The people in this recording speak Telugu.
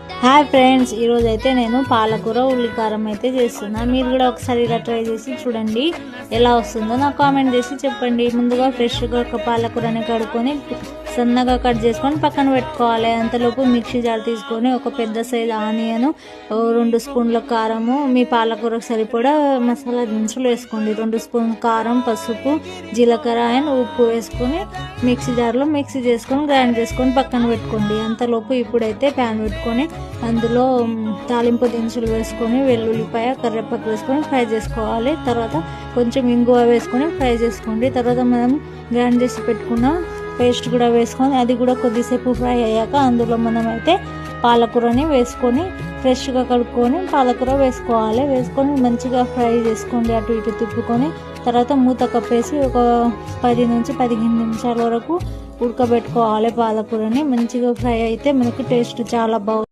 హాయ్ ఫ్రెండ్స్, ఈరోజు అయితే నేను పాలకూర ఉల్లికారం అయితే చేస్తున్నా. మీరు కూడా ఒకసారి ఇలా ట్రై చేసి చూడండి, ఎలా వస్తుందో నాకు కామెంట్ చేసి చెప్పండి. ముందుగా ఫ్రెష్గా ఒక పాలకూరని కడుక్కొని సన్నగా కట్ చేసుకొని పక్కన పెట్టుకోవాలి. అంతలోపు మిక్సీ జార్ తీసుకొని ఒక పెద్ద సైజ్ ఆనియన్, 2 స్పూన్ల కారము, మీ పాలకూరకు సరిపడా మసాలా దినుసులు వేసుకోండి. 2 స్పూన్ల కారం, పసుపు, జీలకర్ర అండ్ ఉప్పు వేసుకొని మిక్సీ జార్లో మిక్సీ చేసుకొని గ్రైండ్ చేసుకొని పక్కన పెట్టుకోండి. అంతలోపు ఇప్పుడైతే ప్యాన్ పెట్టుకొని అందులో తాలింపు దినుసులు వేసుకొని వెల్లుల్లిపాయ, కరివేపాకు వేసుకొని ఫ్రై చేసుకోవాలి. తర్వాత కొంచెం ఇంగువ వేసుకొని ఫ్రై చేసుకోండి. తర్వాత మనం గ్రైండ్ చేసి పెట్టుకున్న పేస్ట్ కూడా వేసుకొని అది కూడా కొద్దిసేపు ఫ్రై అయ్యాక అందులో మనమైతే పాలకూరని వేసుకొని ఫ్రెష్గా కడుక్కొని పాలకూర వేసుకోవాలి. వేసుకొని మంచిగా ఫ్రై చేసుకోండి, అటు ఇటు తిప్పుకొని. తర్వాత మూత కప్పేసి ఒక 10 నుంచి 15 నిమిషాల వరకు ఉడకబెట్టుకోవాలి. పాలకూరని మంచిగా ఫ్రై అయితే మనకి టేస్ట్ చాలా బాగుంటుంది.